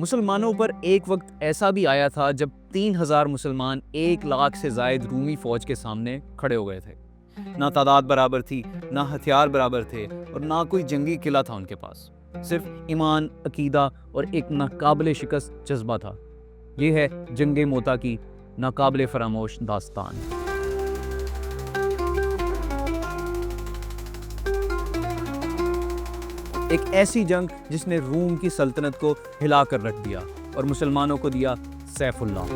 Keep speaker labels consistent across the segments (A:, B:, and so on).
A: مسلمانوں پر ایک وقت ایسا بھی آیا تھا جب 3000 مسلمان 1 لاکھ سے زائد رومی فوج کے سامنے کھڑے ہو گئے تھے۔ نہ تعداد برابر تھی، نہ ہتھیار برابر تھے، اور نہ کوئی جنگی قلعہ تھا ان کے پاس۔ صرف ایمان، عقیدہ اور ایک ناقابل شکست جذبہ تھا۔ یہ ہے جنگ موتا کی ناقابل فراموش داستان۔ ایک ایسی جنگ جس نے روم کی سلطنت کو ہلا کر رکھ دیا اور مسلمانوں کو دیا سیف اللہ۔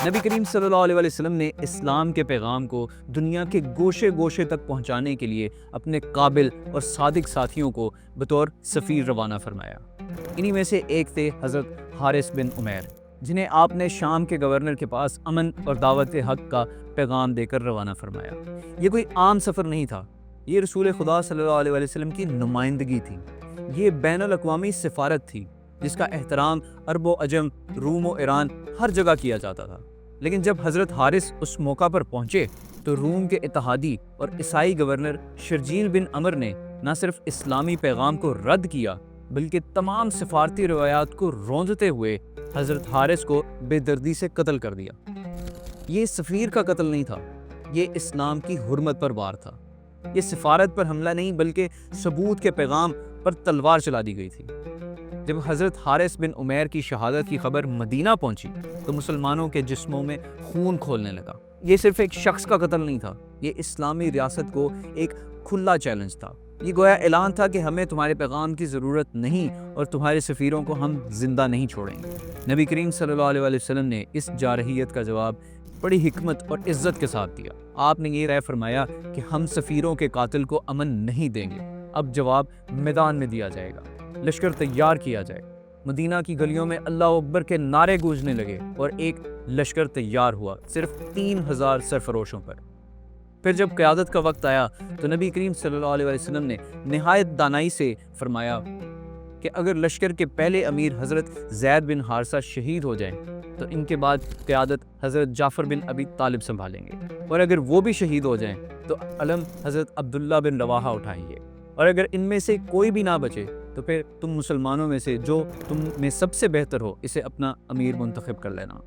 A: نبی کریم صلی اللہ علیہ وسلم نے اسلام کے پیغام کو دنیا کے گوشے گوشے تک پہنچانے کے لیے اپنے قابل اور صادق ساتھیوں کو بطور سفیر روانہ فرمایا۔ انہی میں سے ایک تھے حضرت حارث بن عمیر، جنہیں آپ نے شام کے گورنر کے پاس امن اور دعوت حق کا پیغام دے کر روانہ فرمایا۔ یہ کوئی عام سفر نہیں تھا، یہ رسول خدا صلی اللہ علیہ وسلم کی نمائندگی تھی۔ یہ بین الاقوامی سفارت تھی جس کا احترام عرب و عجم، روم و ایران ہر جگہ کیا جاتا تھا۔ لیکن جب حضرت حارث اس موقع پر پہنچے تو روم کے اتحادی اور عیسائی گورنر شرجیل بن عمر نے نہ صرف اسلامی پیغام کو رد کیا بلکہ تمام سفارتی روایات کو روندتے ہوئے حضرت حارث کو بے دردی سے قتل کر دیا۔ یہ سفیر کا قتل نہیں تھا، یہ اسلام کی حرمت پر وار تھا۔ یہ سفارت پر حملہ نہیں بلکہ ثبوت کے پیغام پر تلوار چلا دی گئی تھی۔ جب حضرت حارث بن عمیر کی شہادت کی خبر مدینہ پہنچی تو مسلمانوں کے جسموں میں خون کھولنے لگا۔ یہ صرف ایک شخص کا قتل نہیں تھا، یہ اسلامی ریاست کو ایک کھلا چیلنج تھا۔ یہ گویا اعلان تھا کہ ہمیں تمہارے پیغام کی ضرورت نہیں اور تمہارے سفیروں کو ہم زندہ نہیں چھوڑیں گے۔ نبی کریم صلی اللہ علیہ وسلم نے اس جارحیت کا جواب بڑی حکمت اور عزت کے ساتھ دیا۔ آپ نے یہ رائے فرمایا کہ ہم سفیروں کے قاتل کو امن نہیں دیں گے، اب جواب میدان میں دیا جائے گا، لشکر تیار کیا جائے۔ مدینہ کی گلیوں میں اللہ اکبر کے نعرے گونجنے لگے اور ایک لشکر تیار ہوا، صرف 3000 سرفروشوں پر۔ پھر جب قیادت کا وقت آیا تو نبی کریم صلی اللہ علیہ وسلم نے نہایت دانائی سے فرمایا کہ اگر لشکر کے پہلے امیر حضرت زید بن حارثہ شہید ہو جائیں تو ان کے بعد قیادت حضرت جعفر بن ابی طالب سنبھالیں گے، اور اگر وہ بھی شہید ہو جائیں تو علم حضرت عبداللہ بن رواحہ اٹھائیں گے، اور اگر ان میں سے کوئی بھی نہ بچے تو پھر تم مسلمانوں میں سے جو تم میں سب سے بہتر ہو اسے اپنا امیر منتخب کر لینا۔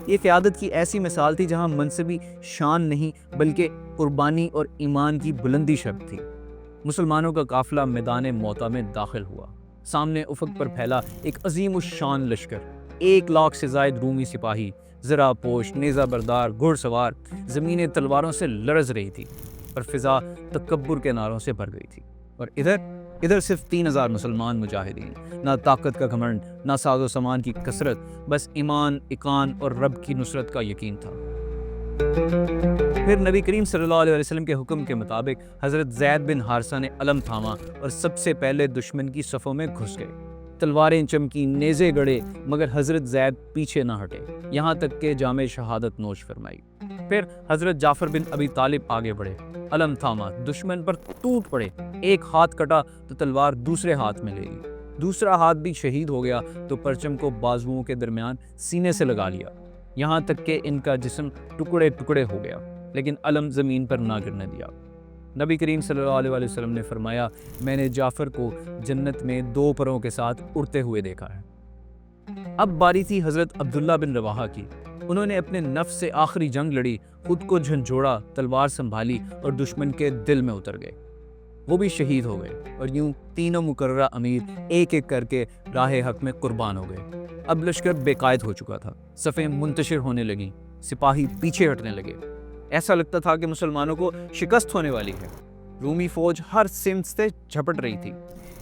A: یہ قیادت کی ایسی مثال تھی جہاں منصبی شان نہیں بلکہ قربانی اور ایمان کی بلندی شرط تھی۔ مسلمانوں کا قافلہ میدان موتا میں داخل ہوا۔ سامنے افق پر پھیلا ایک عظیم الشان لشکر، 1 لاکھ سے زائد رومی سپاہی، زرہ پوش، نیزہ بردار، گھڑ سوار، زمینیں تلواروں سے لرز رہی تھی اور فضا تکبر کے نعروں سے بھر گئی تھی۔ اور ادھر صرف 3000 مسلمان مجاہدین، نہ طاقت کا گھمنڈ، نہ ساز و سامان کی کثرت، بس ایمان، اقان اور رب کی نصرت کا یقین تھا۔ پھر نبی کریم صلی اللہ علیہ وسلم کے حکم کے مطابق حضرت زید بن حارثہ نے علم تھاما اور سب سے پہلے دشمن کی صفوں میں گھس گئے۔ تلواریں چمکی، نیزے گڑے، مگر حضرت زید پیچھے نہ ہٹے، یہاں تک کہ جام شہادت نوش فرمائی۔ پھر حضرت جعفر بن ابی طالب آگے بڑھے، علم تھاما، دشمن پر ٹوٹ پڑے، ایک ہاتھ کٹا تو تلوار دوسرے ہاتھ میں لے لی، دوسرا ہاتھ بھی شہید ہو گیا تو پرچم کو بازوؤں کے درمیان سینے سے لگا لیا، یہاں تک کہ ان کا جسم ٹکڑے ٹکڑے ہو گیا، لیکن علم زمین پر نہ گرنے دیا۔ نبی کریم صلی اللہ علیہ وسلم نے فرمایا، میں نے جعفر کو جنت میں 2 پروں کے ساتھ اڑتے ہوئے دیکھا ہے۔ اب باری تھی حضرت عبداللہ بن رواحہ کی۔ انہوں نے اپنے نفس سے آخری جنگ لڑی، خود کو جھنجھوڑا، تلوار سنبھالی اور دشمن کے دل میں اتر گئے۔ وہ بھی شہید ہو گئے اور یوں تینوں مقررہ امیر ایک ایک کر کے راہ حق میں قربان ہو گئے۔ اب لشکر بے قائد ہو چکا تھا، صفیں منتشر ہونے لگیں، سپاہی پیچھے ہٹنے لگے۔ ایسا لگتا تھا کہ مسلمانوں کو شکست ہونے والی ہے۔ رومی فوج ہر سمت سے جھپٹ رہی تھی۔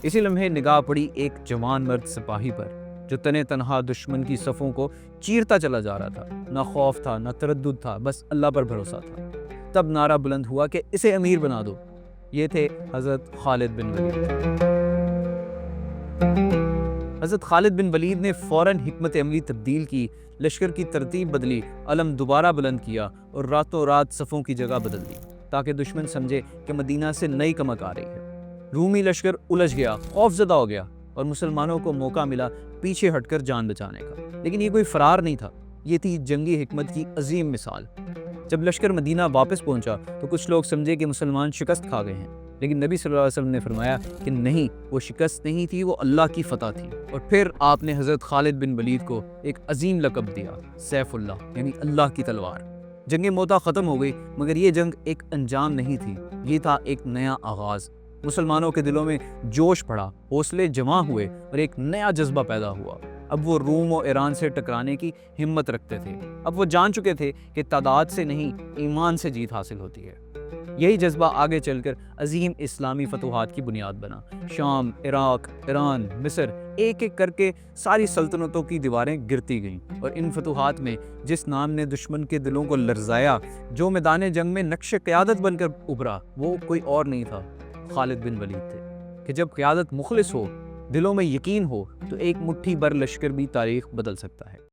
A: اسی لمحے نگاہ پڑی ایک جوان مرد سپاہی پر جو تنے تنہا دشمن کی صفوں کو چیرتا چلا جا رہا تھا۔ نہ خوف تھا، نہ تردد تھا، بس اللہ پر بھروسہ تھا۔ تب نعرہ بلند ہوا کہ اسے امیر بنا دو۔ یہ تھے حضرت خالد بن ولید۔ حضرت خالد بن ولید نے فوراً حکمت عملی تبدیل کی، لشکر کی ترتیب بدلی، علم دوبارہ بلند کیا اور راتوں رات صفوں کی جگہ بدل دی تاکہ دشمن سمجھے کہ مدینہ سے نئی کمک آ رہی ہے۔ رومی لشکر الجھ گیا، خوف زدہ ہو گیا اور مسلمانوں کو موقع ملا پیچھے ہٹ کر جان بچانے کا۔ لیکن یہ کوئی فرار نہیں تھا، یہ تھی جنگی حکمت کی عظیم مثال۔ جب لشکر مدینہ واپس پہنچا تو کچھ لوگ سمجھے کہ مسلمان شکست کھا گئے ہیں، لیکن نبی صلی اللہ علیہ وسلم نے فرمایا کہ نہیں، وہ شکست نہیں تھی، وہ اللہ کی فتح تھی۔ اور پھر آپ نے حضرت خالد بن ولید کو ایک عظیم لقب دیا، سیف اللہ، یعنی اللہ کی تلوار۔ جنگ موتا ختم ہو گئی، مگر یہ جنگ ایک انجام نہیں تھی، یہ تھا ایک نیا آغاز۔ مسلمانوں کے دلوں میں جوش بڑھا، حوصلے جمع ہوئے اور ایک نیا جذبہ پیدا ہوا۔ اب وہ روم و ایران سے ٹکرانے کی ہمت رکھتے تھے۔ اب وہ جان چکے تھے کہ تعداد سے نہیں، ایمان سے جیت حاصل ہوتی ہے۔ یہی جذبہ آگے چل کر عظیم اسلامی فتوحات کی بنیاد بنا۔ شام، عراق، ایران، مصر، ایک ایک کر کے ساری سلطنتوں کی دیواریں گرتی گئیں، اور ان فتوحات میں جس نام نے دشمن کے دلوں کو لرزایا، جو میدان جنگ میں نقش قیادت بن کر ابھرا، وہ کوئی اور نہیں تھا، خالد بن ولید تھے۔ کہ جب قیادت مخلص ہو، دلوں میں یقین ہو، تو ایک مٹھی بھر لشکر بھی تاریخ بدل سکتا ہے۔